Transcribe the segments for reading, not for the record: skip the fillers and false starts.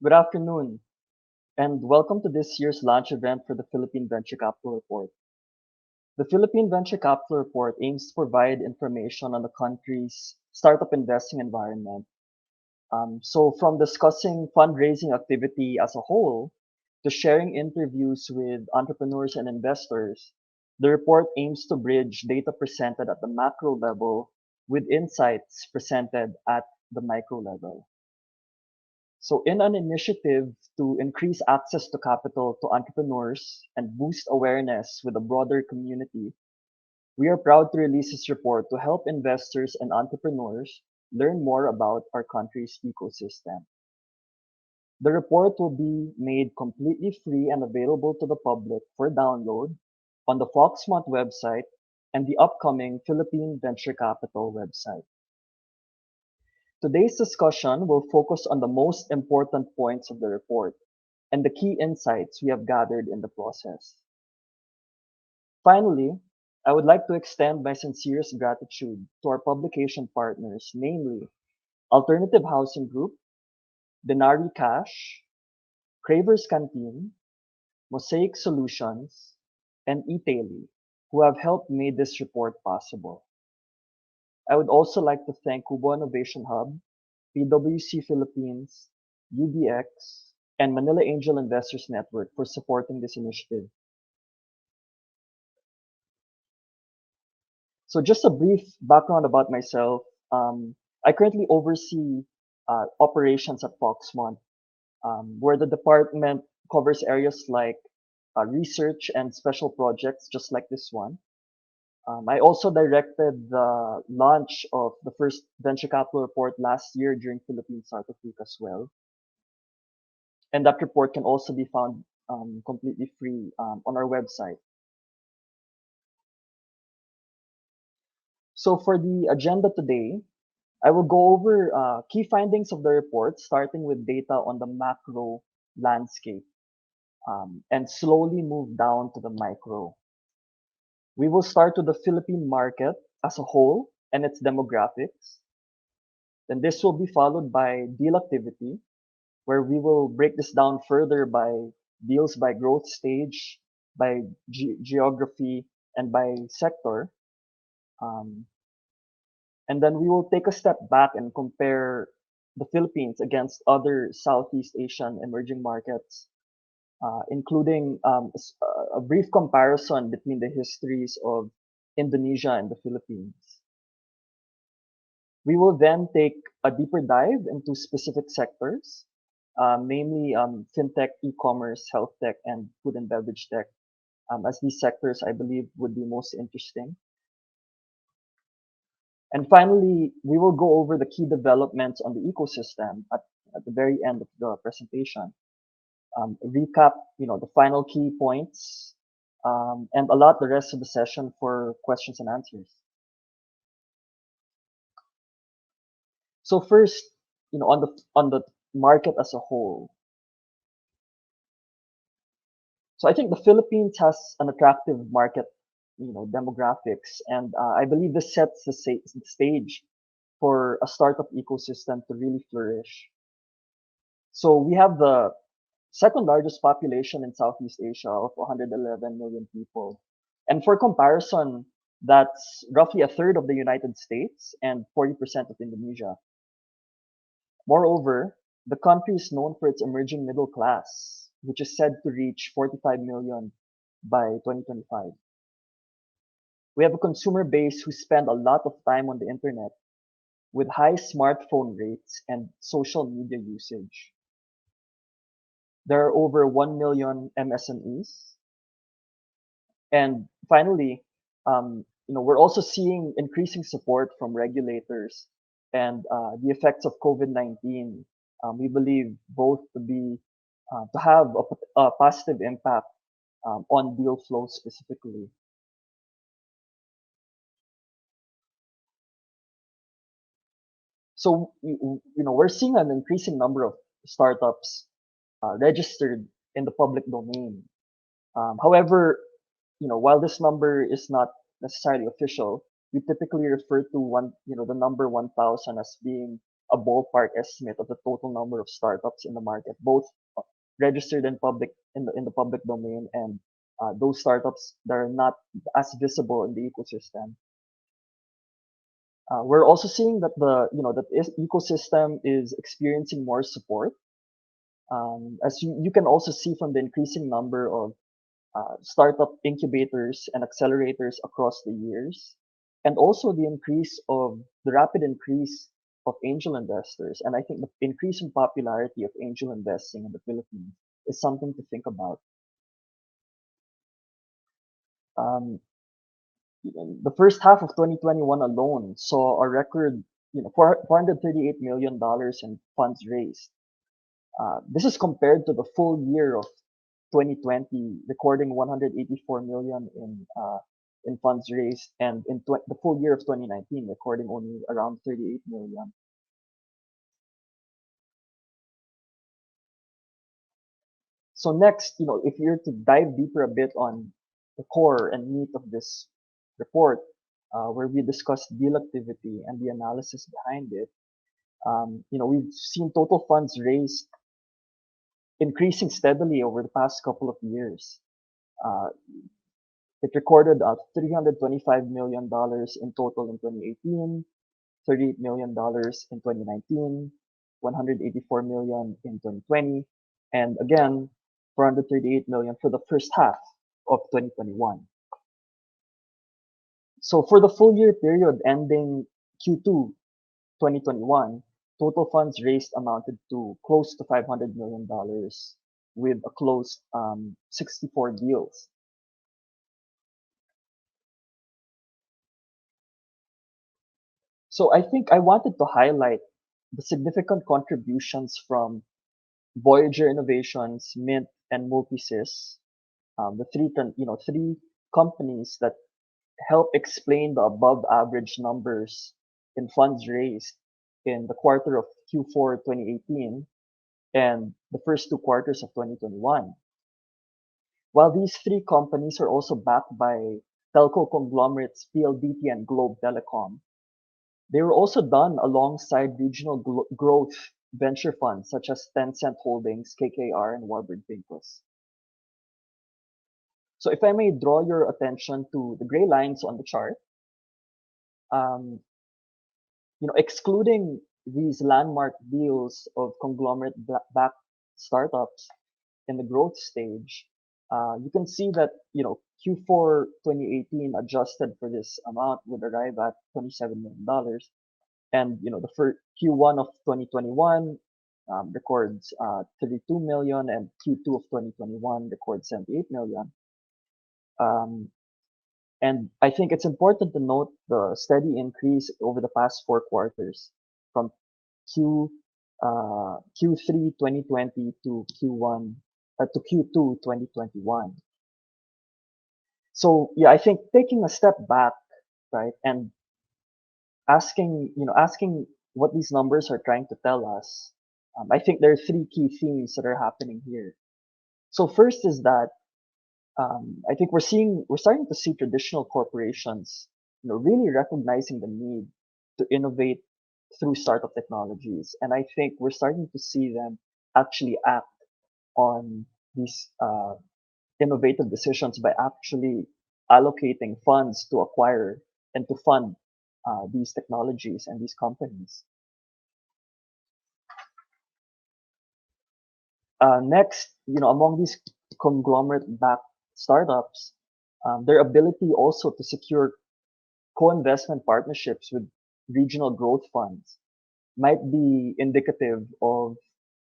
Good afternoon, and welcome to this year's launch event for the Philippine Venture Capital Report. The Philippine Venture Capital Report aims to provide information on the country's startup investing environment. So, from discussing fundraising activity as a whole to sharing interviews with entrepreneurs and investors, the report aims to bridge data presented at the macro level with insights presented at the micro level. So, in an initiative to increase access to capital to entrepreneurs and boost awareness with a broader community, we are proud to release this report to help investors and entrepreneurs learn more about our country's ecosystem. The report will be made completely free and available to the public for download on the Foxmont website and the upcoming Philippine Venture Capital website. Today's discussion will focus on the most important points of the report and the key insights we have gathered in the process. Finally, I would like to extend my sincerest gratitude to our publication partners, namely Alternative Housing Group, Denari Cash, Craver's Canteen, Mosaic Solutions, and eTaily, who have helped make this report possible. I would also like to thank QBO Innovation Hub, PwC Philippines, UBX, and Manila Angel Investors Network for supporting this initiative. So just a brief background about myself. I currently oversee operations at Foxmont, where the department covers areas like research and special projects, just like this one. I also directed the launch of the first venture capital report last year during Philippine Startup Week as well. And that report can also be found completely free on our website. So for the agenda today, I will go over key findings of the report, starting with data on the macro landscape and slowly move down to the micro. We will start with the Philippine market as a whole and its demographics. Then this will be followed by deal activity, where we will break this down further by deals by growth stage, by geography, and by sector. Um, and then we will take a step back and compare the Philippines against other Southeast Asian emerging markets, including a brief comparison between the histories of Indonesia and the Philippines. We will then take a deeper dive into specific sectors, namely fintech, e-commerce, health tech, and food and beverage tech, as these sectors I believe would be most interesting. And finally, we will go over the key developments on the ecosystem at the very end of the presentation. Recap, the final key points, and allot the rest of the session for questions and answers. So first, on the market as a whole. So I think the Philippines has an attractive market, demographics, and I believe this sets the stage for a startup ecosystem to really flourish. So we have the second largest population in Southeast Asia of 111 million people. And for comparison, that's roughly a third of the United States and 40% of Indonesia. Moreover, the country is known for its emerging middle class, which is said to reach 45 million by 2025. We have a consumer base who spend a lot of time on the internet with high smartphone rates and social media usage. There are over 1 million MSMEs. And finally, we're also seeing increasing support from regulators and the effects of COVID-19. We believe both to have a positive impact on deal flow specifically. So, we're seeing an increasing number of startups registered in the public domain. However, while this number is not necessarily official, we typically refer to the number 1,000 as being a ballpark estimate of the total number of startups in the market, both registered and public in the public domain, and those startups that are not as visible in the ecosystem. We're also seeing that the ecosystem is experiencing more support. As you can also see from the increasing number of startup incubators and accelerators across the years, and also the rapid increase of angel investors. And I think the increase in popularity of angel investing in the Philippines is something to think about. Um, the first half of 2021 alone saw a record, $438 million in funds raised. This is compared to the full year of 2020, recording 184 million in funds raised, and in the full year of 2019, recording only around 38 million. So next, if you're to dive deeper a bit on the core and meat of this report, where we discuss deal activity and the analysis behind it, we've seen total funds raised increasing steadily over the past couple of years. Uh, it recorded $325 million in total in 2018, $38 million in 2019, 184 million in 2020, and again, 438 million for the first half of 2021. So for the full year period ending Q2 2021, total funds raised amounted to close to $500 million with a closed 64 deals. So I think I wanted to highlight the significant contributions from Voyager Innovations, Mint, and Multisys, the three companies that help explain the above average numbers in funds raised in the quarter of Q4 2018 and the first two quarters of 2021. While these three companies are also backed by telco conglomerates PLDT and Globe Telecom, they were also done alongside regional growth venture funds such as Tencent Holdings, KKR, and Warburg Pincus. So if I may draw your attention to the gray lines on the chart, um, excluding these landmark deals of conglomerate-backed startups in the growth stage, you can see that Q4 2018 adjusted for this amount would arrive at $27 million, and the first Q1 of 2021 records 32 million, and Q2 of 2021 records 78 million. And I think it's important to note the steady increase over the past four quarters from Q3 2020 to Q2 2021. So yeah, I think taking a step back, right, and asking what these numbers are trying to tell us, I think there are three key themes that are happening here. So first is that I think we're starting to see traditional corporations, really recognizing the need to innovate through startup technologies, and I think we're starting to see them actually act on these innovative decisions by actually allocating funds to acquire and to fund these technologies and these companies. Next, among these conglomerate-backed startups, their ability also to secure co-investment partnerships with regional growth funds might be indicative of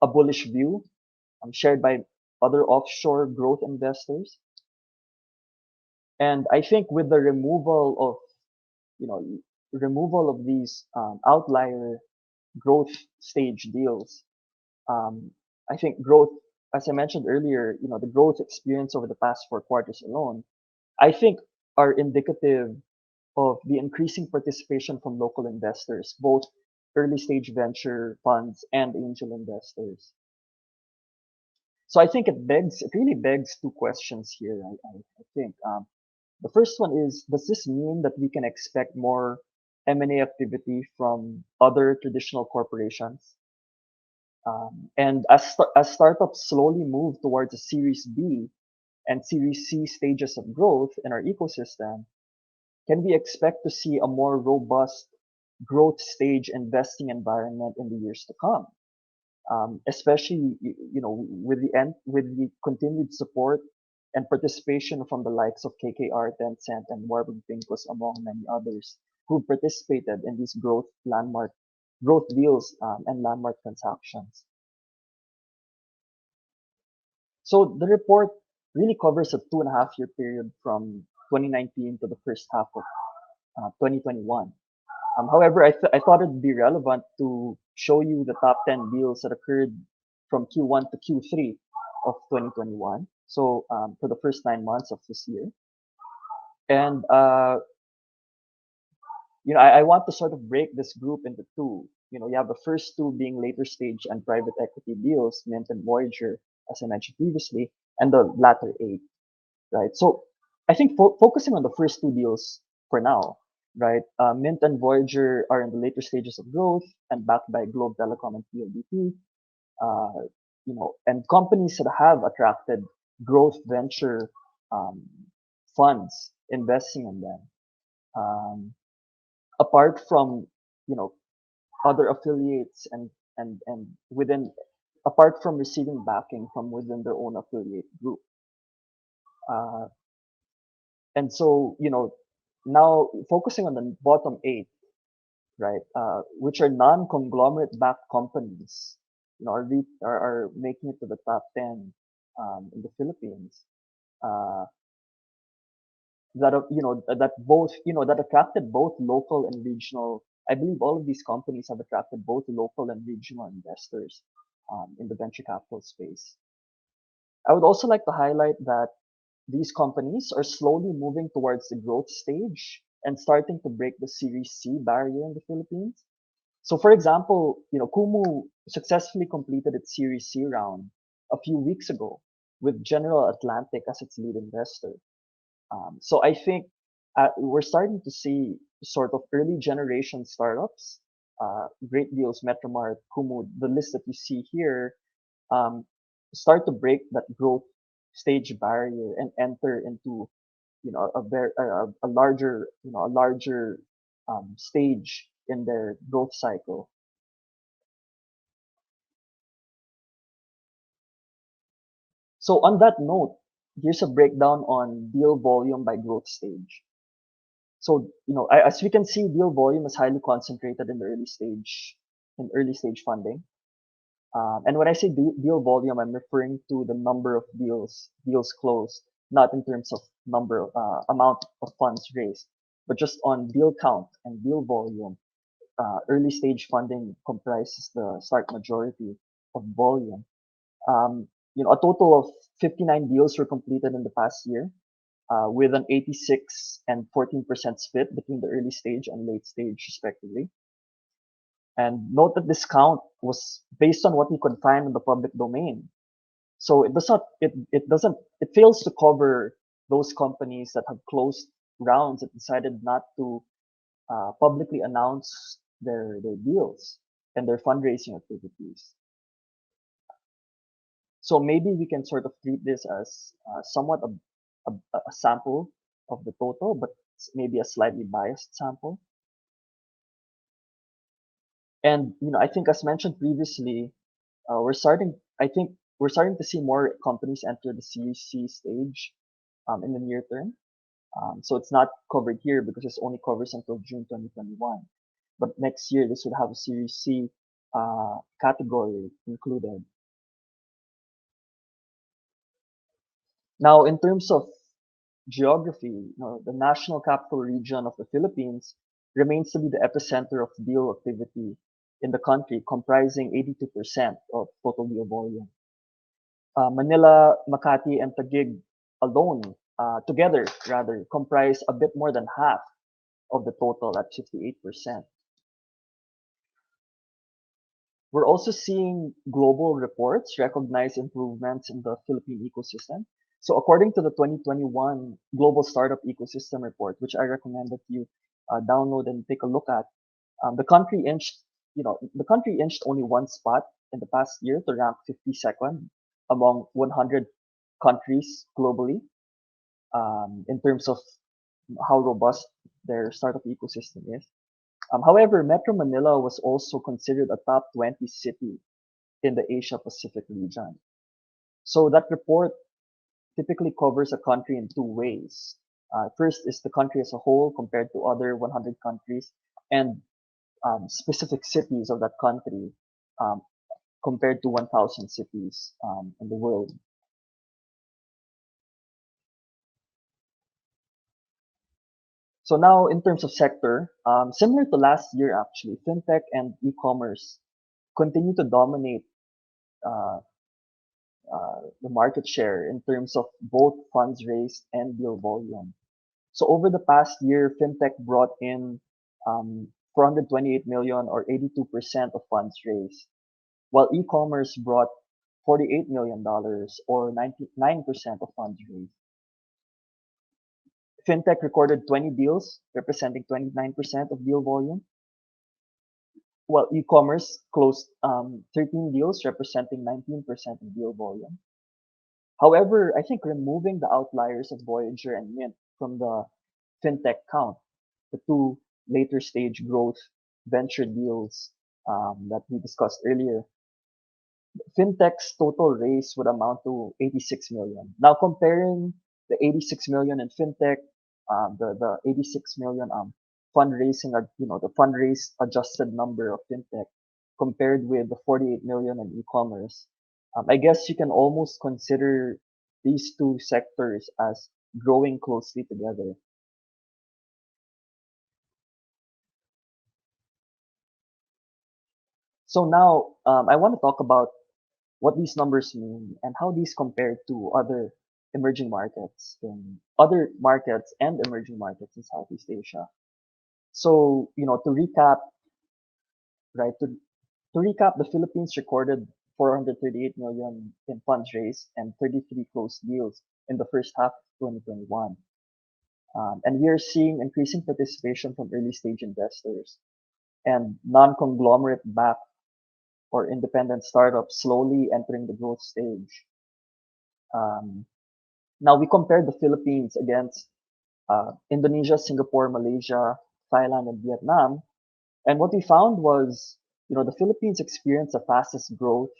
a bullish view shared by other offshore growth investors. And I think with the removal of these outlier growth stage deals, I think growth, as I mentioned earlier, the growth experience over the past four quarters alone, I think are indicative of the increasing participation from local investors, both early stage venture funds and angel investors. So I think it really begs two questions here. I think the first one is, does this mean that we can expect more M&A activity from other traditional corporations. And as startups slowly move towards a Series B and Series C stages of growth in our ecosystem, can we expect to see a more robust growth stage investing environment in the years to come? Especially with the continued support and participation from the likes of KKR, Tencent, and Warburg Pincus, among many others, who participated in these growth deals and landmark transactions. So the report really covers a 2.5 year period from 2019 to the first half of 2021. However, I thought it'd be relevant to show you the top 10 deals that occurred from Q1 to Q3 of 2021. So for the first 9 months of this year. And I want to sort of break this group into two. You have the first two being later stage and private equity deals, Mint and Voyager, as I mentioned previously, and the latter eight, right? So I think focusing on the first two deals for now, right? Mint and Voyager are in the later stages of growth and backed by Globe Telecom and PLDT, and companies that have attracted growth venture um, funds investing in them. Um, Apart from you know other affiliates and within apart from receiving backing from within their own affiliate group. Uh, and so now focusing on the bottom eight, right, which are non-conglomerate backed companies, are making it to the top 10 in the Philippines. Uh, that attracted both local and regional. I believe all of these companies have attracted both local and regional investors in the venture capital space. I would also like to highlight that these companies are slowly moving towards the growth stage and starting to break the Series C barrier in the Philippines. So, for example, Kumu successfully completed its Series C round a few weeks ago with General Atlantic as its lead investor. So I think we're starting to see sort of early generation startups, Great Deals, Metromart, Kumu, the list that you see here, um, start to break that growth stage barrier and enter into a larger stage in their growth cycle. So on that note, here's a breakdown on deal volume by growth stage. So, as we can see, deal volume is highly concentrated in the early stage funding. And when I say deal volume, I'm referring to the number of deals closed, not in terms of amount of funds raised, but just on deal count and deal volume. Early stage funding comprises the stark majority of volume. A total of 59 deals were completed in the past year, with an 86 and 14% split between the early stage and late stage, respectively. And note that this count was based on what we could find in the public domain. So it fails to cover those companies that have closed rounds that decided not to publicly announce their deals and their fundraising activities. So maybe we can sort of treat this as somewhat a sample of the total, but maybe a slightly biased sample. And I think as mentioned previously, I think we're starting to see more companies enter the Series C stage in the near term. So it's not covered here because it only covers until June 2021. But next year, this would have a Series C category included. Now, in terms of geography, the national capital region of the Philippines remains to be the epicenter of deal activity in the country, comprising 82% of total deal volume. Manila, Makati, and Taguig alone, together rather, comprise a bit more than half of the total at 58%. We're also seeing global reports recognize improvements in the Philippine ecosystem. So according to the 2021 Global Startup Ecosystem Report, which I recommended to you download and take a look at, the country inched only one spot in the past year to rank 52nd among 100 countries globally, in terms of how robust their startup ecosystem is. However, Metro Manila was also considered a top 20 city in the Asia Pacific region. So that report typically covers a country in two ways. First is the country as a whole compared to other 100 countries, and specific cities of that country, um, compared to 1,000 cities in the world. So now, in terms of sector, similar to last year, actually, fintech and e-commerce continue to dominate uh, the market share in terms of both funds raised and deal volume. So over the past year, fintech brought in 428 million, or 82% of funds raised, while e-commerce brought $48 million, or 99% of funds raised. Fintech recorded 20 deals, representing 29% of deal volume, while e-commerce closed 13 deals, representing 19% of deal volume. However, I think removing the outliers of Voyager and Mint from the fintech count, the two later stage growth venture deals that we discussed earlier, fintech's total raise would amount to 86 million. Now comparing the 86 million in fintech, the 86 million fundraising, the fundraise adjusted number of fintech compared with the 48 million in e-commerce, I guess you can almost consider these two sectors as growing closely together. So now I want to talk about what these numbers mean and how these compare to other markets and emerging markets in Southeast Asia. So, to recap, right, to recap, the Philippines recorded 438 million in funds raised and 33 closed deals in the first half of 2021. And we are seeing increasing participation from early stage investors and non-conglomerate backed or independent startups slowly entering the growth stage. Um, Now we compared the Philippines against Indonesia, Singapore, Malaysia, Thailand, and Vietnam. And what we found was, the Philippines experienced the fastest growth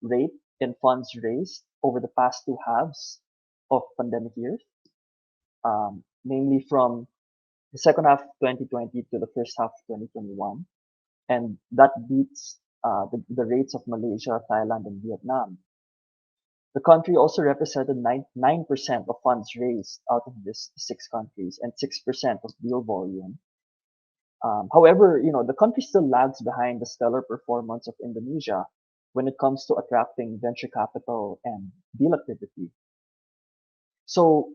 rate in funds raised over the past two halves of pandemic years, namely from the second half of 2020 to the first half of 2021. And that beats the rates of Malaysia, Thailand, and Vietnam. The country also represented 9% of funds raised out of these six countries and 6% of deal volume. However, the country still lags behind the stellar performance of Indonesia when it comes to attracting venture capital and deal activity. So,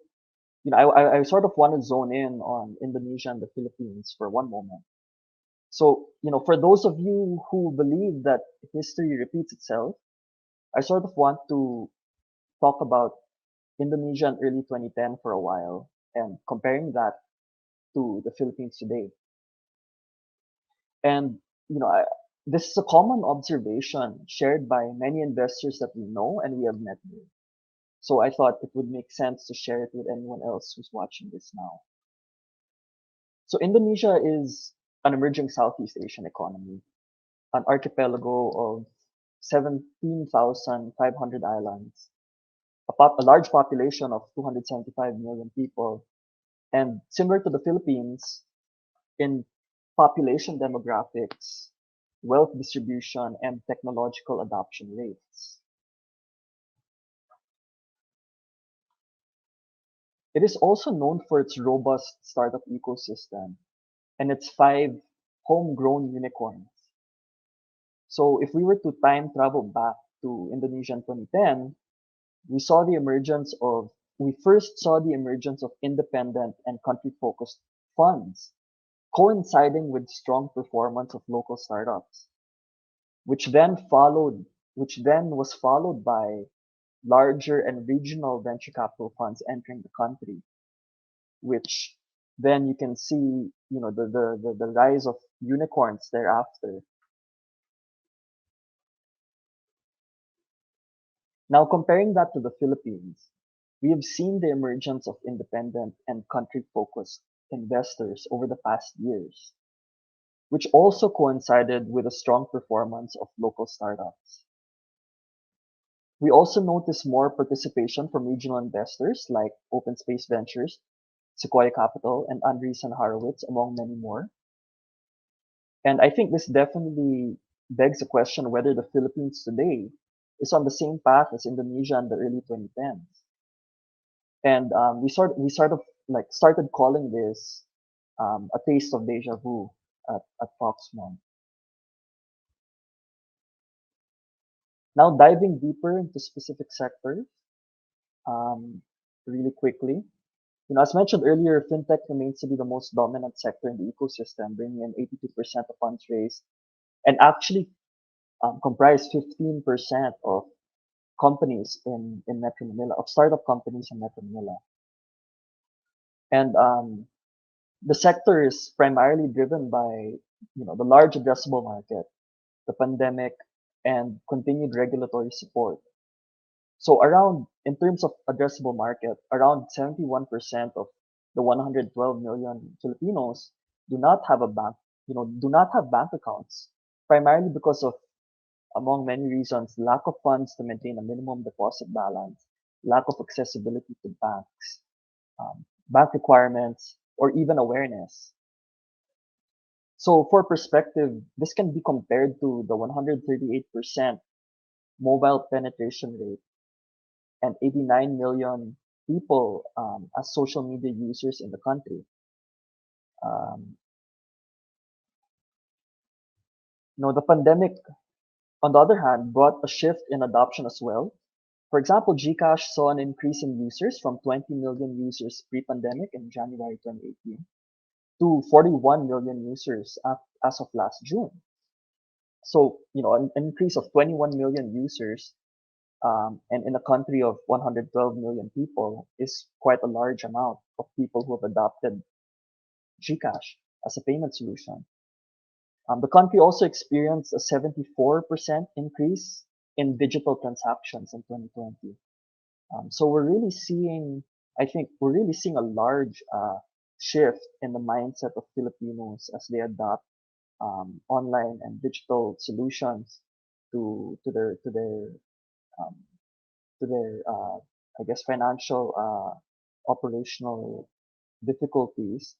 I sort of want to zone in on Indonesia and the Philippines for one moment. So, for those of you who believe that history repeats itself, I sort of want to talk about Indonesia in early 2010 for a while and comparing that to the Philippines today. And, you know, I, this is a common observation shared by many investors that we know and we have met with. So I thought it would make sense to share it with anyone else who's watching this now. So Indonesia is an emerging Southeast Asian economy, an archipelago of 17,500 islands, a large population of 275 million people, and similar to the Philippines in population demographics, wealth distribution, and technological adoption rates. It is also known for its robust startup ecosystem and its five homegrown unicorns. So if we were to time travel back to Indonesia in 2010, we saw the emergence of we first saw the emergence of independent and country-focused funds, coinciding with strong performance of local startups, which then followed, which then was followed by larger and regional venture capital funds entering the country, which then you can see the rise of unicorns thereafter. Now, comparing that to the Philippines, we have seen the emergence of independent and country-focused investors over the past years, which also coincided with a strong performance of local startups. We also notice more participation from regional investors like Open Space Ventures, Sequoia Capital, and Andreessen Horowitz, among many more. And I think this definitely begs the question whether the Philippines today is on the same path as Indonesia in the early 2010s. And we sort of like started calling this a taste of deja vu at Foxmont. Now diving deeper into specific sectors, um, really quickly. As mentioned earlier, fintech remains to be the most dominant sector in the ecosystem, bringing in 82% of funds raised and actually comprise 15% of companies in Metro Manila, of startup companies in Metro Manila. And the sector is primarily driven by, the large addressable market, the pandemic, and continued regulatory support. So in terms of addressable market, around 71% of the 112 million Filipinos do not have bank accounts, primarily because of, among many reasons, lack of funds to maintain a minimum deposit balance, lack of accessibility to banks, bank requirements, or even awareness. So for perspective, this can be compared to the 138% mobile penetration rate and 89 million people as social media users in the country. Um, the pandemic, on the other hand, brought a shift in adoption as well. For example, Gcash saw an increase in users from 20 million users pre-pandemic in January 2018 to 41 million users as of last June. So, an increase of 21 million users, and in a country of 112 million people is quite a large amount of people who have adopted Gcash as a payment solution. The country also experienced a 74% increase in digital transactions in 2020. So I think we're really seeing a large shift in the mindset of Filipinos as they adopt online and digital solutions to to their to their um, to their I guess financial operational difficulties.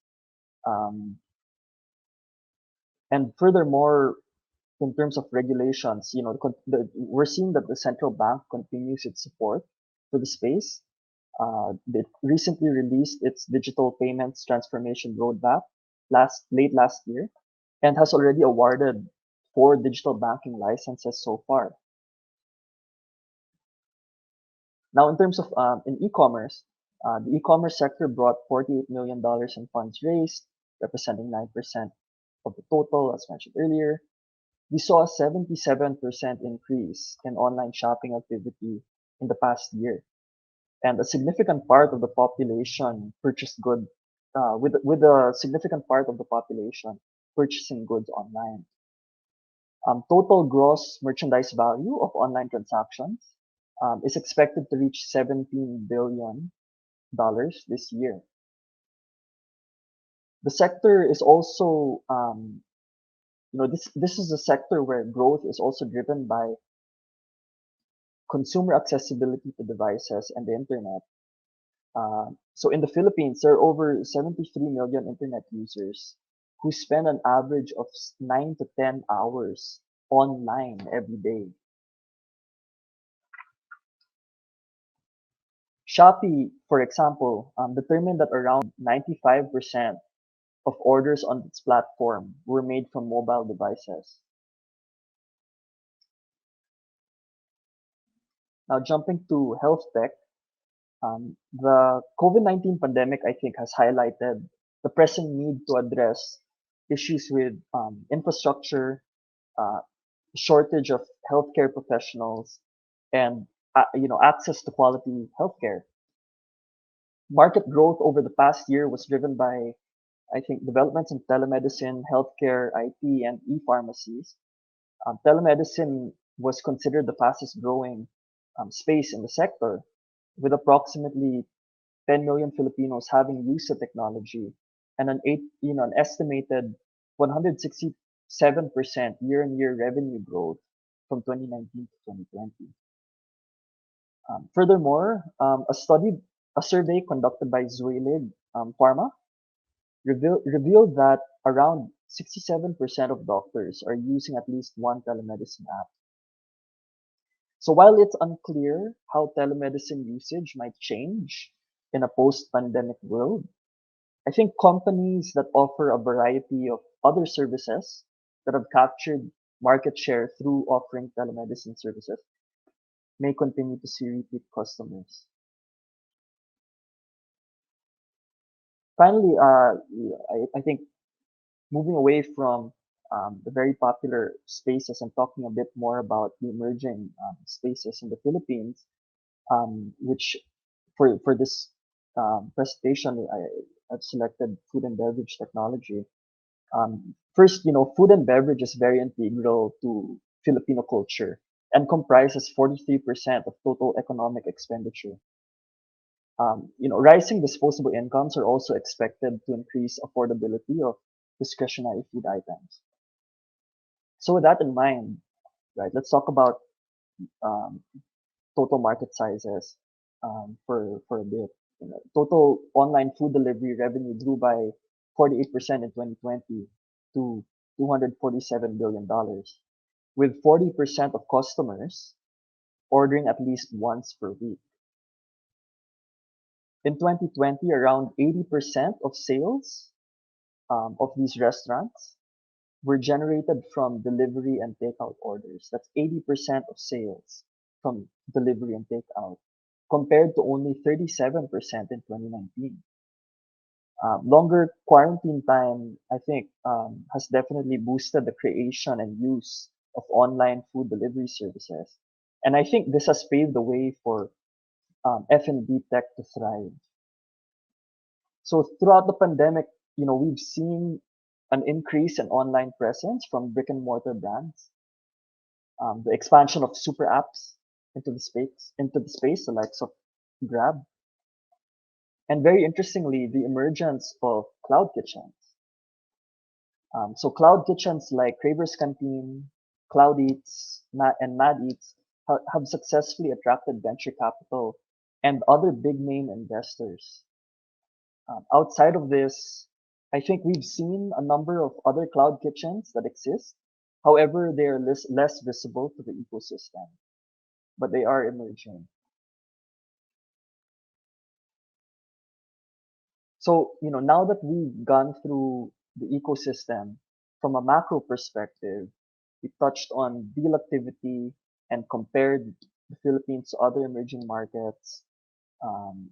Um, and furthermore, in terms of regulations, we're seeing that the central bank continues its support for the space. It recently released its digital payments transformation roadmap late last year and has already awarded 4 digital banking licenses so far. Now, in terms of in e-commerce, the e-commerce sector brought $48 million in funds raised, representing 9% of the total, as mentioned earlier. We saw a 77% increase in online shopping activity in the past year, and a significant part of the population purchased goods with a significant part of the population purchasing goods online. Total gross merchandise value of online transactions is expected to reach $17 billion this year. The sector is also, this is a sector where growth is also driven by consumer accessibility to devices and the internet. So in the Philippines, there are over 73 million internet users who spend an average of 9 to 10 hours online every day. Shopee, for example, determined that around 95% of orders on its platform were made from mobile devices. Now, jumping to health tech, the COVID-19 pandemic, I think, has highlighted the pressing need to address issues with infrastructure, uh, shortage of healthcare professionals, and access to quality healthcare. Market growth over the past year was driven by I think developments in telemedicine, healthcare, IT, and e-pharmacies. Telemedicine was considered the fastest growing space in the sector, with approximately 10 million Filipinos having used the technology and an estimated 167% year-on-year revenue growth from 2019 to 2020. Furthermore, a survey conducted by Zuelid Pharma revealed that around 67% of doctors are using at least one telemedicine app. So while it's unclear how telemedicine usage might change in a post-pandemic world, I think companies that offer a variety of other services that have captured market share through offering telemedicine services may continue to see repeat customers. Finally, I think moving away from the very popular spaces and talking a bit more about the emerging spaces in the Philippines, which for this presentation, I've selected food and beverage technology. First, food and beverage is very integral to Filipino culture and comprises 43% of total economic expenditure. Rising disposable incomes are also expected to increase affordability of discretionary food items. So with that in mind, right, let's talk about um, total market sizes for a bit. Total online food delivery revenue grew by 48% in 2020 to $247 billion, with 40% of customers ordering at least once per week. In 2020, around 80% of sales of these restaurants were generated from delivery and takeout orders. That's 80% of sales from delivery and takeout, compared to only 37% in 2019. Longer quarantine time, I think, has definitely boosted the creation and use of online food delivery services. And I think this has paved the way for F&B tech to thrive. So throughout the pandemic, we've seen an increase in online presence from brick and mortar brands, the expansion of super apps into the space, the likes of Grab, and very interestingly, the emergence of cloud kitchens. So cloud kitchens like Craver's Canteen, Cloud Eats, and Mad Eats have successfully attracted venture capital and other big name investors. Outside of this, I think we've seen a number of other cloud kitchens that exist. However, they are less visible to the ecosystem, but they are emerging. So, now that we've gone through the ecosystem from a macro perspective, we touched on deal activity and compared the Philippines to other emerging markets, um,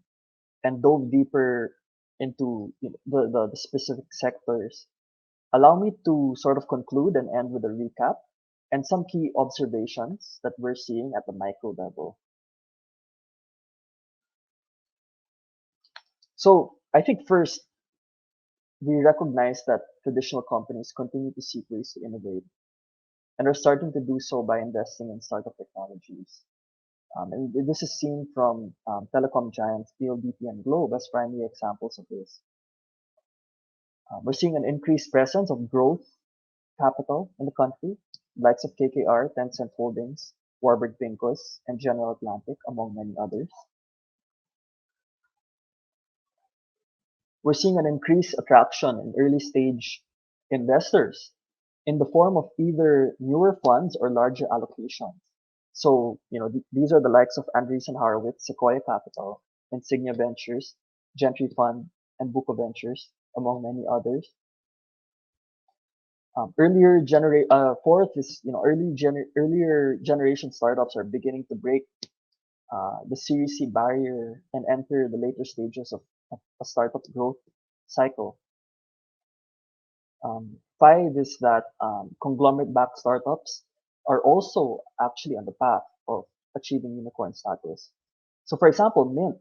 and dove deeper into the specific sectors. Allow me to sort of conclude and end with a recap and some key observations that we're seeing at the micro level. So I think first, we recognize that traditional companies continue to seek ways to innovate and are starting to do so by investing in startup technologies. And this is seen from telecom giants PLDT and Globe as primary examples of this. We're seeing an increased presence of growth capital in the country, likes of KKR, Tencent Holdings, Warburg Pincus, and General Atlantic, among many others. We're seeing an increased attraction in early stage investors in the form of either newer funds or larger allocations. So, these are the likes of Andreessen Horowitz, Sequoia Capital, Insignia Ventures, Gentry Fund, and Buco Ventures, among many others. Fourth is, earlier generation startups are beginning to break the Series C barrier and enter the later stages of a startup growth cycle. Five is that conglomerate-backed startups are also actually on the path of achieving unicorn status. So, for example, Mint,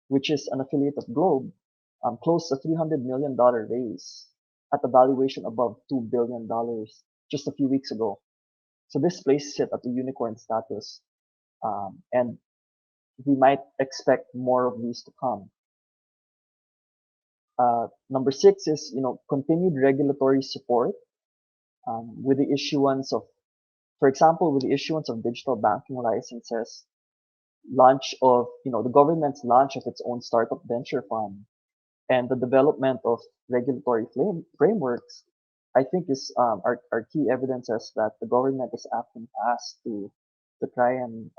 which is an affiliate of Globe, closed a $300 million raise at a valuation above $2 billion just a few weeks ago. So this places it at the unicorn status, and we might expect more of these to come. Number six is, continued regulatory support with the issuance of, for example, with the issuance of digital banking licenses, the government's launch of its own startup venture fund, and the development of regulatory frameworks, I think are key evidences that the government is acting fast to try and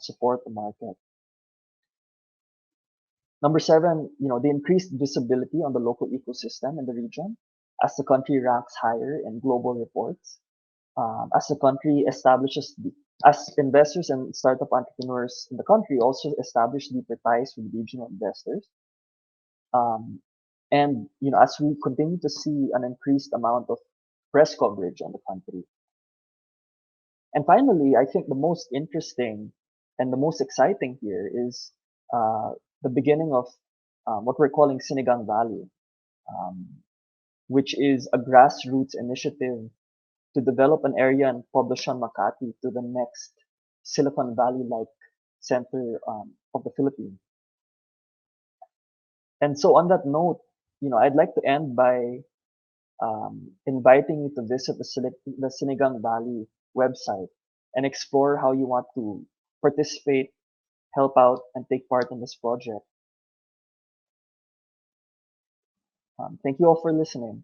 support the market. Number seven, the increased visibility on the local ecosystem in the region as the country ranks higher in global reports, as the country as investors and startup entrepreneurs in the country also establish deeper ties with regional investors. And as we continue to see an increased amount of press coverage on the country. And finally, I think the most interesting and the most exciting here is the beginning of what we're calling Sinigang Valley, which is a grassroots initiative to develop an area in Poblacion Makati to the next Silicon Valley-like center of the Philippines. And so on that note, I'd like to end by inviting you to visit the Sinigang Valley website and explore how you want to participate, help out, and take part in this project. Thank you all for listening.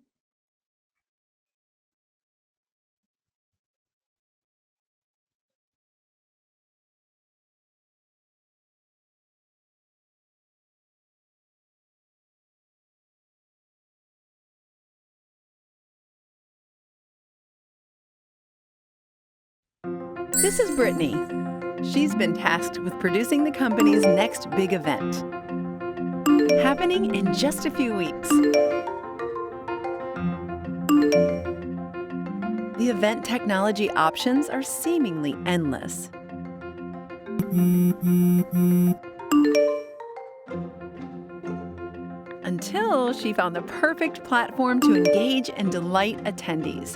This is Brittany. She's been tasked with producing the company's next big event, happening in just a few weeks. The event technology options are seemingly endless. Until she found the perfect platform to engage and delight attendees.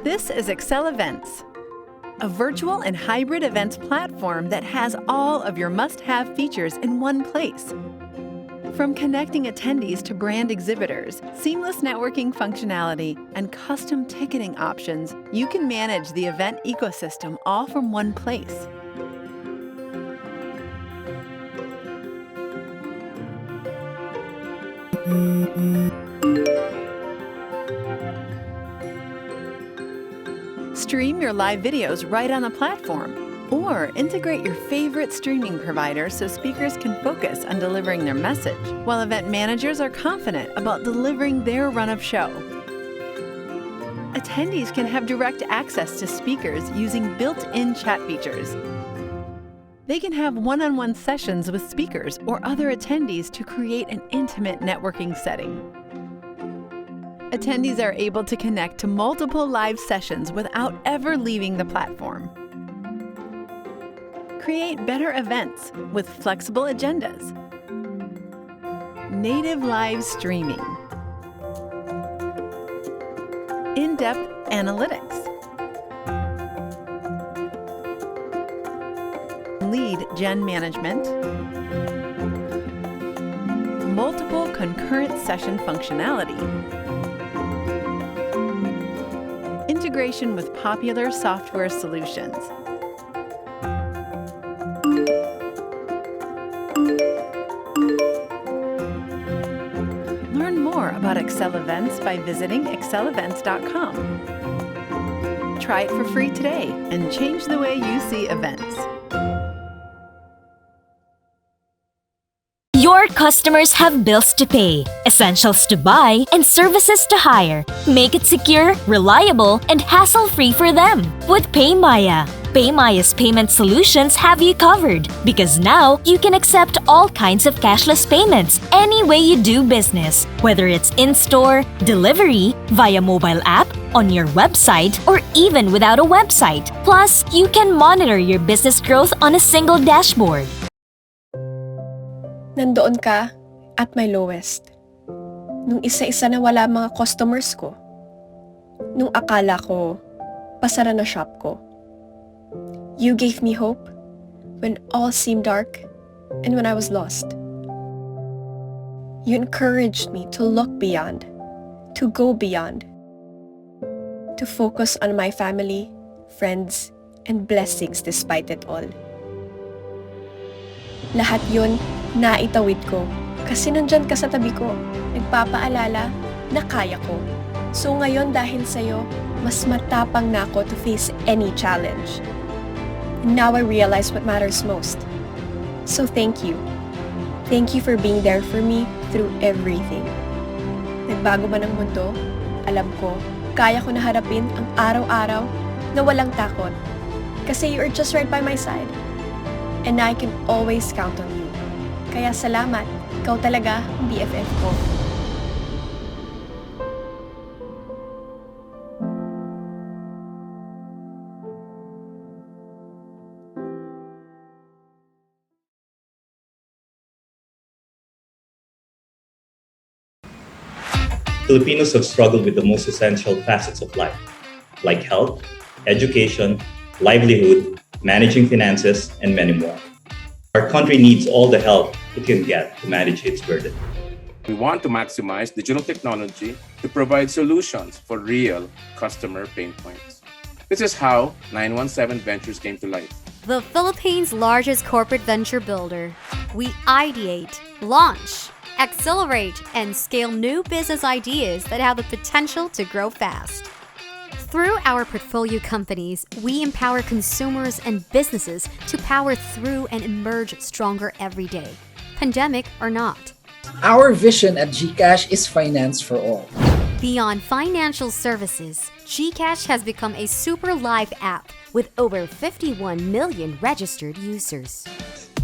This is Excel Events, a virtual and hybrid events platform that has all of your must-have features in one place. From connecting attendees to brand exhibitors, seamless networking functionality, and custom ticketing options, you can manage the event ecosystem all from one place. Stream your live videos right on the platform, or integrate your favorite streaming provider so speakers can focus on delivering their message, while event managers are confident about delivering their run of show. Attendees can have direct access to speakers using built-in chat features. They can have one-on-one sessions with speakers or other attendees to create an intimate networking setting. Attendees are able to connect to multiple live sessions without ever leaving the platform. Create better events with flexible agendas. Native live streaming. In-depth analytics. Lead gen management. Multiple concurrent session functionality. Integration with popular software solutions. Learn more about Excel Events by visiting excelevents.com. Try it for free today and change the way you see events. Your customers have bills to pay, essentials to buy, and services to hire. Make it secure, reliable, and hassle-free for them with PayMaya. PayMaya's payment solutions have you covered because now you can accept all kinds of cashless payments any way you do business, whether it's in-store, delivery, via mobile app, on your website, or even without a website. Plus, you can monitor your business growth on a single dashboard. Nandoon ka, at my lowest. Nung isa-isa na wala mga customers ko. Nung akala ko, pasara na shop ko. You gave me hope when all seemed dark and when I was lost. You encouraged me to look beyond, to go beyond, to focus on my family, friends, and blessings despite it all. Lahat yun, naitawid ko kasi nandyan ka sa tabi ko, nagpapaalala na kaya ko. So ngayon dahil sa'yo, mas matapang na ako to face any challenge. And now I realize what matters most. So thank you. Thank you for being there for me through everything. Nagbago man ang mundo, alam ko, kaya ko na harapin ang araw-araw na walang takot. Kasi you are just right by my side. And I can always count on you. Kaya salamat, ikaw talaga ang BFF ko. Filipinos have struggled with the most essential facets of life, like health, education, livelihood, managing finances, and many more. Our country needs all the help it can get to manage its burden. We want to maximize digital technology to provide solutions for real customer pain points. This is how 917 Ventures came to life. The Philippines' largest corporate venture builder. We ideate, launch, accelerate, and scale new business ideas that have the potential to grow fast. Through our portfolio companies, we empower consumers and businesses to power through and emerge stronger every day, pandemic or not. Our vision at GCash is finance for all. Beyond financial services, GCash has become a super live app with over 51 million registered users.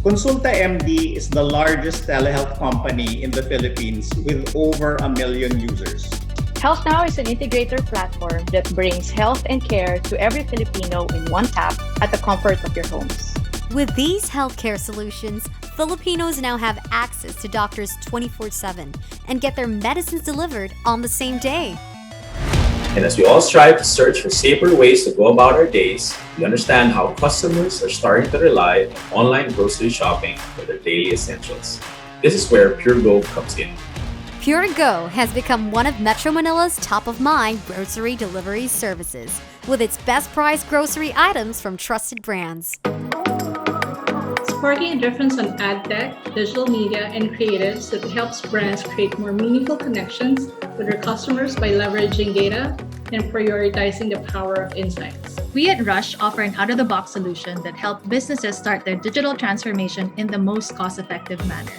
Consulta MD is the largest telehealth company in the Philippines with over 1 million users. Health Now is an integrator platform that brings health and care to every Filipino in one tap at the comfort of your homes. With these healthcare solutions, Filipinos now have access to doctors 24/7 and get their medicines delivered on the same day. And as we all strive to search for safer ways to go about our days, we understand how customers are starting to rely on online grocery shopping for their daily essentials. This is where PureGo comes in. PureGo has become one of Metro Manila's top-of-mind grocery delivery services, with its best-priced grocery items from trusted brands. Sparking a difference on ad tech, digital media, and creatives that helps brands create more meaningful connections with their customers by leveraging data and prioritizing the power of insights. We at Rush offer an out-of-the-box solution that helps businesses start their digital transformation in the most cost-effective manner.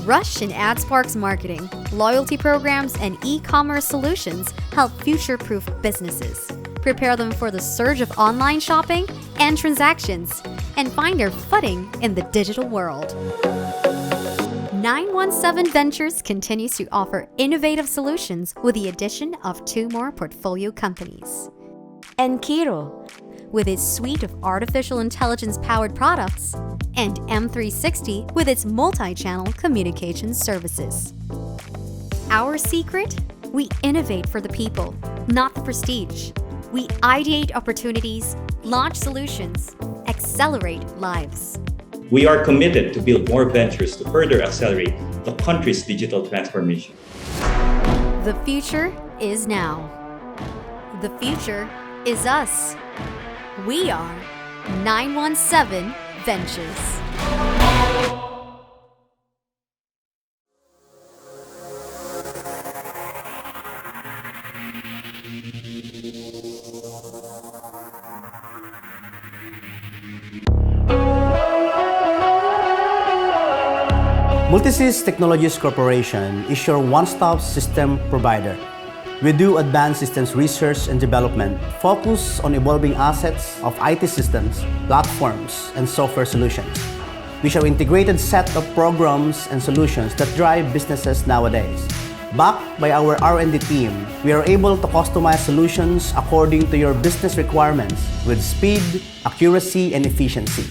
Rush and AdSpark's marketing, loyalty programs, and e-commerce solutions help future-proof businesses, prepare them for the surge of online shopping and transactions, and find their footing in the digital world. 917 Ventures continues to offer innovative solutions with the addition of 2 more portfolio companies. Enkiro, with its suite of artificial intelligence-powered products, and M360 with its multi-channel communication services. Our secret? We innovate for the people, not the prestige. We ideate opportunities, launch solutions, accelerate lives. We are committed to build more ventures to further accelerate the country's digital transformation. The future is now. The future is us. We are 917 Ventures. Multisys Technologies Corporation is your one-stop system provider. We do advanced systems research and development, focus on evolving assets of IT systems, platforms, and software solutions. We show integrated set of programs and solutions that drive businesses nowadays. Backed by our R&D team, we are able to customize solutions according to your business requirements with speed, accuracy, and efficiency.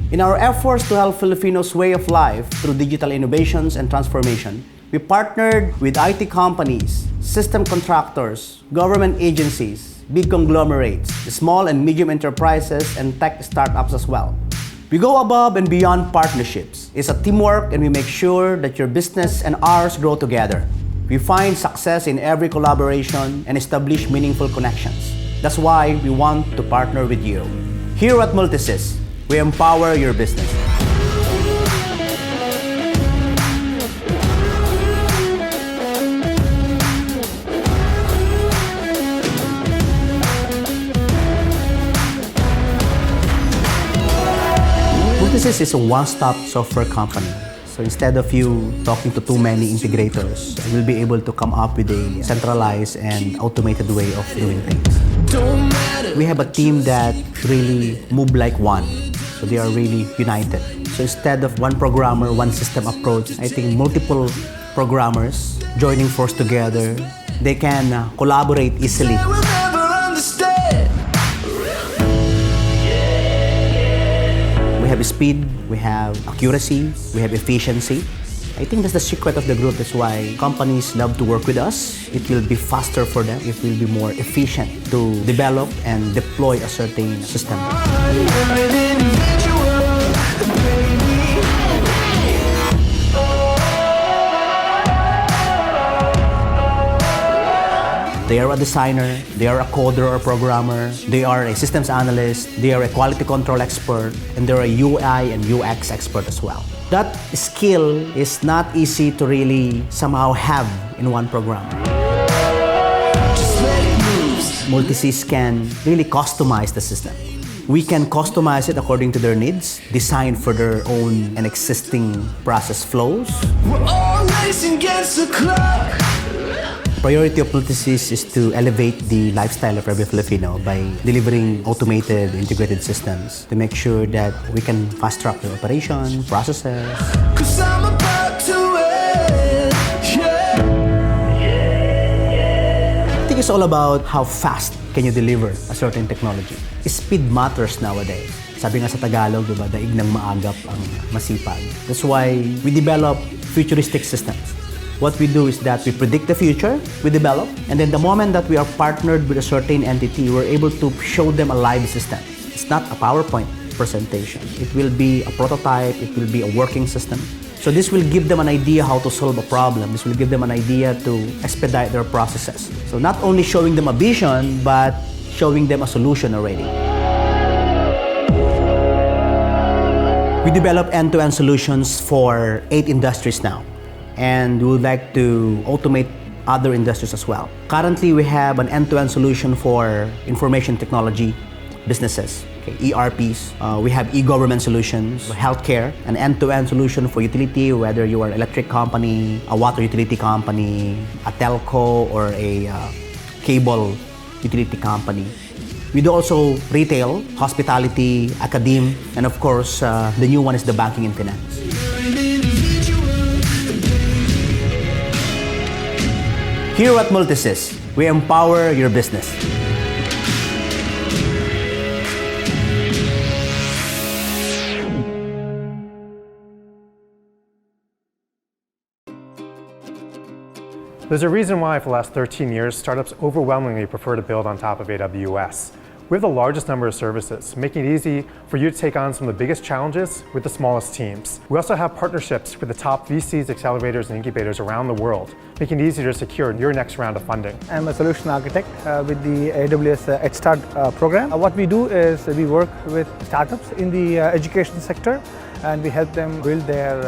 In our efforts to help Filipinos' way of life through digital innovations and transformation, we partnered with IT companies, system contractors, government agencies, big conglomerates, small and medium enterprises, and tech startups as well. We go above and beyond partnerships. It's a teamwork, and we make sure that your business and ours grow together. We find success in every collaboration and establish meaningful connections. That's why we want to partner with you. Here at Multisys, we empower your business. Multisys is a one-stop software company. So instead of you talking to too many integrators, you'll be able to come up with a centralized and automated way of doing things. We have a team that really move like one. So they are really united. So instead of one programmer, one system approach, I think multiple programmers joining force together, they can collaborate easily. We have speed, we have accuracy, we have efficiency. I think that's the secret of the group. That's why companies love to work with us. It will be faster for them. It will be more efficient to develop and deploy a certain system. They are a designer, they are a coder or programmer, they are a systems analyst, they are a quality control expert, and they're a UI and UX expert as well. That skill is not easy to really somehow have in one programmer. Multisys can really customize the system. We can customize it according to their needs, design for their own and existing process flows. We're all racing against the clock. The priority of Multisys is to elevate the lifestyle of every Filipino by delivering automated, integrated systems to make sure that we can fast-track the operation, processes. I'm about to win, I think it's all about how fast can you deliver a certain technology. Speed matters nowadays. Sabi nga sa Tagalog, diba, daig ng maagap ang masipag. That's why we develop futuristic systems. What we do is that we predict the future, we develop, and then the moment that we are partnered with a certain entity, we're able to show them a live system. It's not a PowerPoint presentation. It will be a prototype, it will be a working system. So this will give them an idea how to solve a problem. This will give them an idea to expedite their processes. So not only showing them a vision, but showing them a solution already. We develop end-to-end solutions for 8 industries now. And we would like to automate other industries as well. Currently, we have an end-to-end solution for information technology businesses, okay, ERPs. We have e-government solutions, healthcare, an end-to-end solution for utility, whether you are an electric company, a water utility company, a telco, or a cable utility company. We do also retail, hospitality, academe, and of course, the new one is the banking and finance. Here at Multisys, we empower your business. There's a reason why for the last 13 years, startups overwhelmingly prefer to build on top of AWS. We have the largest number of services, making it easy for you to take on some of the biggest challenges with the smallest teams. We also have partnerships with the top VCs, accelerators, and incubators around the world, making it easier to secure your next round of funding. I'm a solution architect with the AWS Head Start program. What we do is we work with startups in the education sector, and we help them build their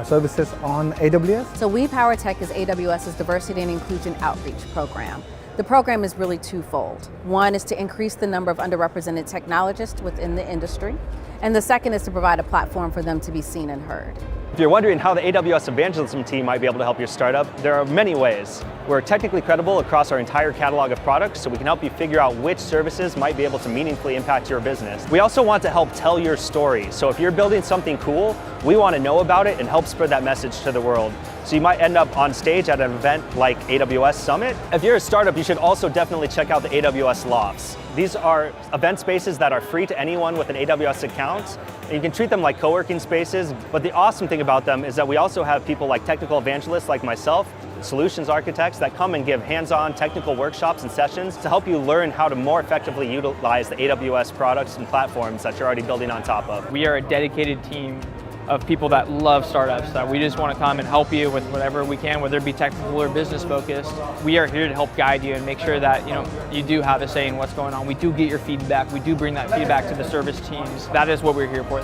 services on AWS. So We Power Tech is AWS's Diversity and Inclusion Outreach program. The program is really twofold. One is to increase the number of underrepresented technologists within the industry, and the second is to provide a platform for them to be seen and heard. If you're wondering how the AWS evangelism team might be able to help your startup, there are many ways. We're technically credible across our entire catalog of products, so we can help you figure out which services might be able to meaningfully impact your business. We also want to help tell your story. So if you're building something cool, we want to know about it and help spread that message to the world. So you might end up on stage at an event like AWS Summit. If you're a startup, you should also definitely check out the AWS Lofts. These are event spaces that are free to anyone with an AWS account. And you can treat them like co-working spaces, but the awesome thing about them is that we also have people like technical evangelists like myself, solutions architects that come and give hands-on technical workshops and sessions to help you learn how to more effectively utilize the AWS products and platforms that you're already building on top of. We are a dedicated team of people that love startups, that we just want to come and help you with whatever we can, whether it be technical or business focused. We are here to help guide you and make sure that you do have a say in what's going on. We do get your feedback. We do bring that feedback to the service teams. That is what we're here for.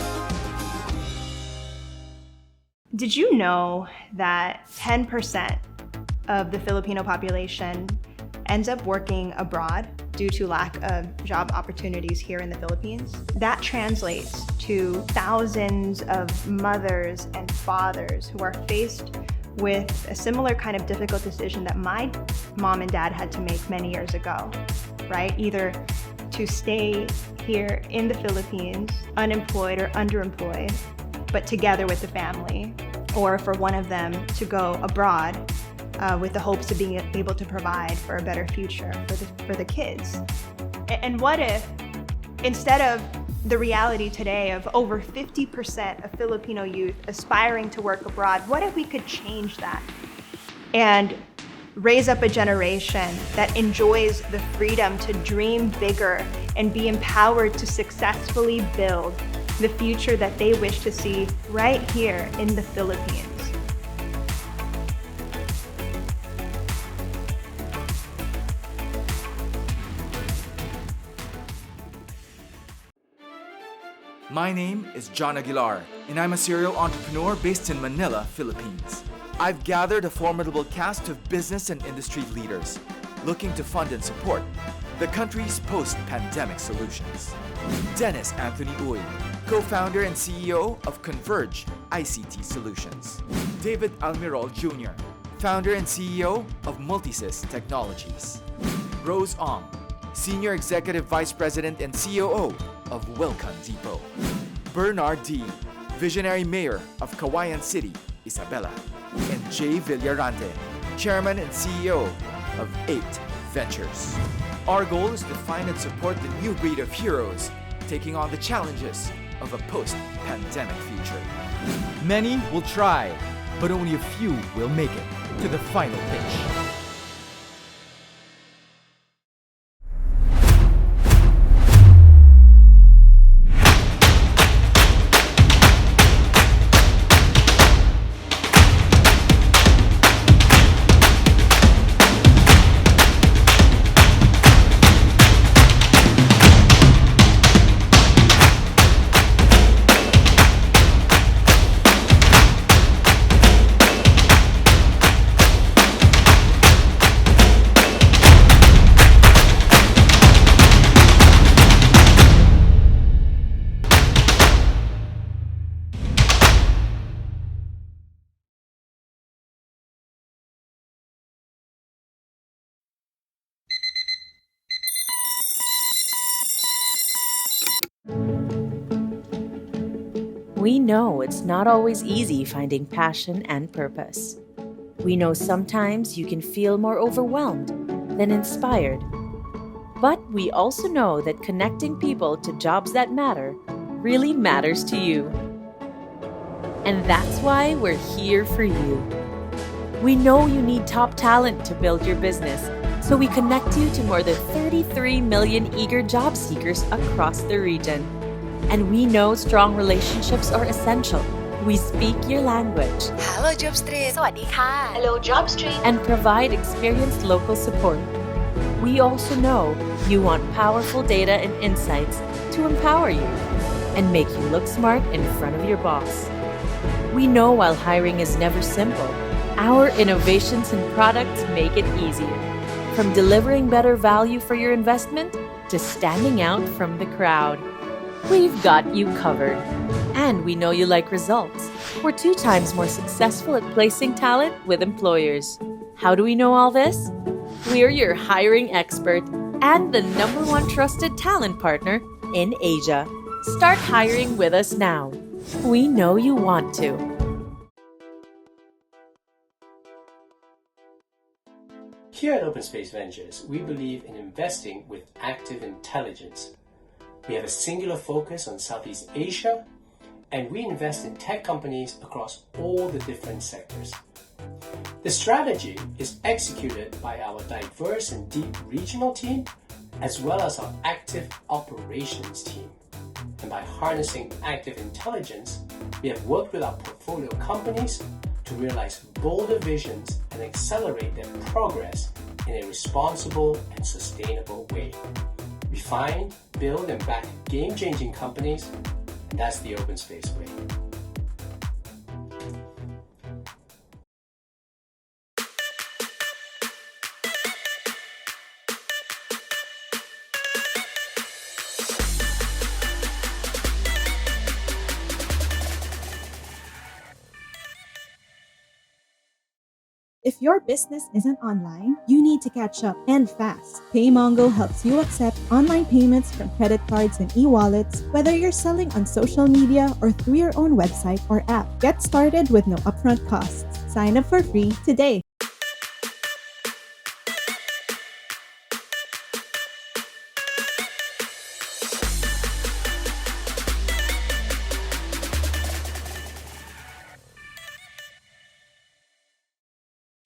Did you know that 10% of the Filipino population ends up working abroad due to lack of job opportunities here in the Philippines? That translates to thousands of mothers and fathers who are faced with a similar kind of difficult decision that my mom and dad had to make many years ago, right? Either to stay here in the Philippines, unemployed or underemployed, but together with the family, or for one of them to go abroad with the hopes of being able to provide for a better future for the kids. And what if, instead of the reality today of over 50% of Filipino youth aspiring to work abroad, what if we could change that and raise up a generation that enjoys the freedom to dream bigger and be empowered to successfully build the future that they wish to see right here in the Philippines? My name is John Aguilar, and I'm a serial entrepreneur based in Manila, Philippines. I've gathered a formidable cast of business and industry leaders looking to fund and support the country's post-pandemic solutions. Dennis Anthony Uy, co-founder and CEO of Converge ICT Solutions. David Almirol Jr., founder and CEO of Multisys Technologies. Rose Ong, Senior Executive Vice President and COO of Wilcon Depot. Bernard D., Visionary Mayor of Kawayan City, Isabela. And Jay Villarante, Chairman and CEO of 8 Ventures. Our goal is to find and support the new breed of heroes taking on the challenges of a post-pandemic future. Many will try, but only a few will make it to the final pitch. We know it's not always easy finding passion and purpose. We know sometimes you can feel more overwhelmed than inspired. But we also know that connecting people to jobs that matter really matters to you. And that's why we're here for you. We know you need top talent to build your business, so we connect you to more than 33 million eager job seekers across the region. And we know strong relationships are essential. We speak your language. Hello, Jobstreet. สวัสดีค่ะ Hello, Jobstreet. And provide experienced local support. We also know you want powerful data and insights to empower you and make you look smart in front of your boss. We know while hiring is never simple, our innovations and products make it easier. From delivering better value for your investment to standing out from the crowd. We've got you covered. And we know you like results. We're 2 times more successful at placing talent with employers. How do we know all this? We're your hiring expert and the #1 trusted talent partner in Asia. Start hiring with us now. We know you want to. Here at Open Space Ventures, we believe in investing with active intelligence. We have a singular focus on Southeast Asia, and we invest in tech companies across all the different sectors. The strategy is executed by our diverse and deep regional team, as well as our active operations team. And by harnessing active intelligence, we have worked with our portfolio companies to realize bolder visions and accelerate their progress in a responsible and sustainable way. We find, build, and back game-changing companies, and that's the Open Space way. If your business isn't online, you need to catch up and fast. PayMongo helps you accept online payments from credit cards and e-wallets, whether you're selling on social media or through your own website or app. Get started with no upfront costs. Sign up for free today.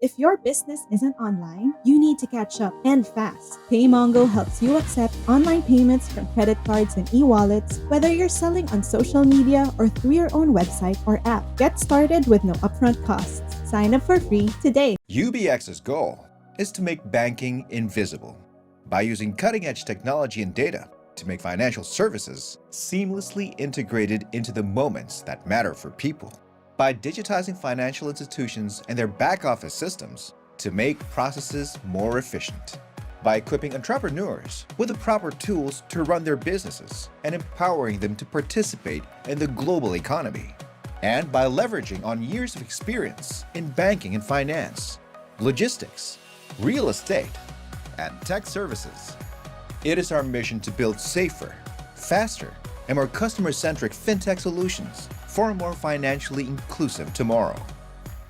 If your business isn't online, you need to catch up and fast. PayMongo helps you accept online payments from credit cards and e-wallets, whether you're selling on social media or through your own website or app. Get started with no upfront costs. Sign up for free today. UBX's goal is to make banking invisible by using cutting-edge technology and data to make financial services seamlessly integrated into the moments that matter for people. By digitizing financial institutions and their back-office systems to make processes more efficient. By equipping entrepreneurs with the proper tools to run their businesses and empowering them to participate in the global economy. And by leveraging on years of experience in banking and finance, logistics, real estate, and tech services. It is our mission to build safer, faster, and more customer-centric fintech solutions for a more financially inclusive tomorrow.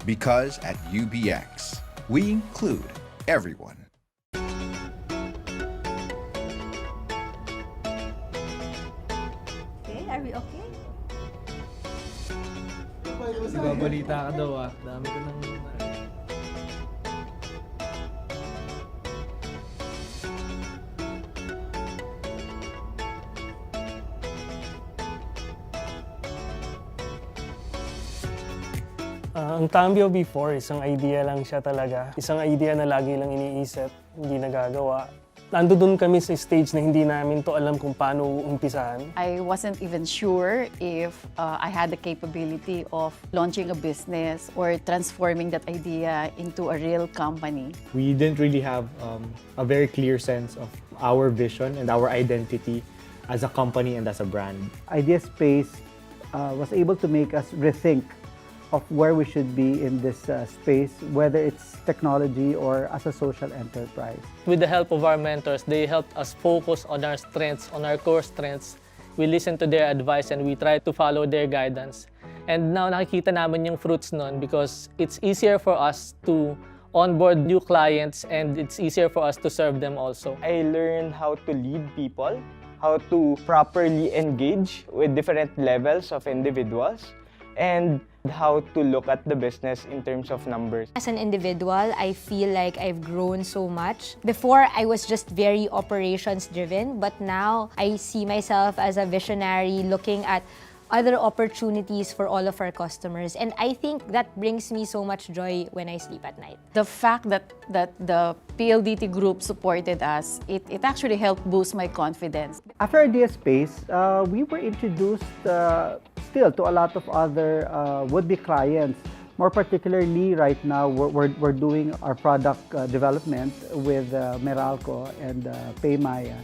Because at UBX, we include everyone. Okay, are we okay? Ibabalita ka daw ah. Dami ko nang... Ang Cambio before, isang idea lang siya talaga. Isang idea na lagi lang iniisip, hindi nagagawa. Nandoon kami sa stage na hindi namin to alam kung paano uumpisahan. I wasn't even sure if I had the capability of launching a business or transforming that idea into a real company. We didn't really have a very clear sense of our vision and our identity as a company and as a brand. Idea Space was able to make us rethink of where we should be in this space, whether it's technology or as a social enterprise. With the help of our mentors, they helped us focus on our strengths, on our core strengths. We listen to their advice and we try to follow their guidance. And now nakikita namin yung fruits nun because it's easier for us to onboard new clients and it's easier for us to serve them also. I learned how to lead people, how to properly engage with different levels of individuals, and how to look at the business in terms of numbers. As an individual, I feel like I've grown so much. Before, I was just very operations-driven, but now I see myself as a visionary looking at other opportunities for all of our customers. And I think that brings me so much joy when I sleep at night. The fact that the PLDT group supported us, it actually helped boost my confidence. After Idea Space, we were introduced still to a lot of other would-be clients. More particularly, right now, we're doing our product development with Meralco and Paymaya.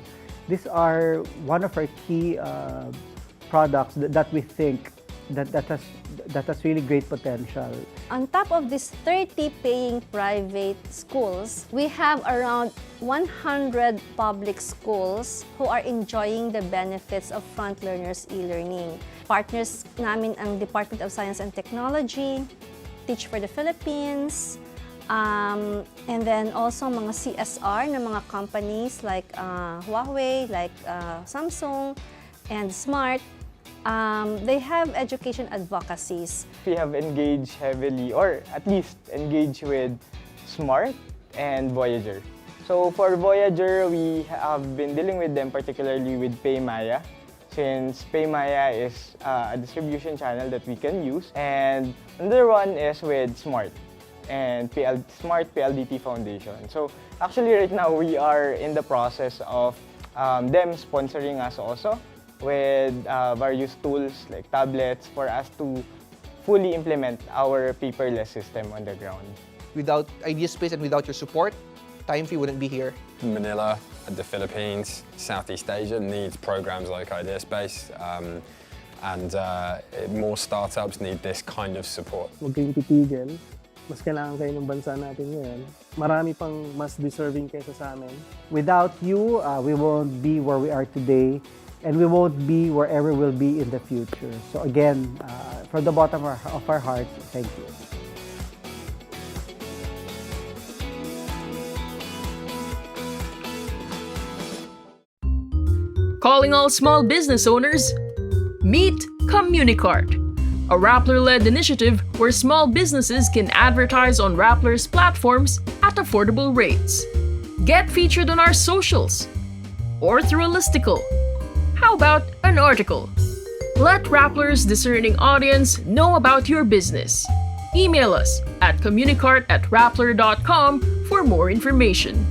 These are one of our key products that we think that has really great potential. On top of these 30 paying private schools, we have around 100 public schools who are enjoying the benefits of Front Learners e-learning. Partners namin ang Department of Science and Technology, Teach for the Philippines, and then also mga CSR na mga companies like Huawei, like Samsung, and Smart. They have education advocacies. We have engaged heavily, or at least engaged with Smart and Voyager. So for Voyager, we have been dealing with them particularly with PayMaya, since PayMaya is a distribution channel that we can use. And another one is with Smart and Smart PLDT Foundation. So actually right now we are in the process of them sponsoring us also with various tools like tablets for us to fully implement our paperless system on the ground. Without IdeaSpace and without your support, TimeFree wouldn't be here. Manila, the Philippines, Southeast Asia needs programs like IdeaSpace, and more startups need this kind of support. Huwag kayong titigil. Mas kailangan kayo ng bansa natin ngayon. Marami pang mas deserving kaysa sa amin. Without you, we won't be where we are today, and we won't be wherever we'll be in the future. So again, from the bottom of our hearts, thank you. Calling all small business owners, meet Communicart, a Rappler-led initiative where small businesses can advertise on Rappler's platforms at affordable rates. Get featured on our socials or through a listicle. How about an article? Let Rappler's discerning audience know about your business. Email us at communicart@rappler.com for more information.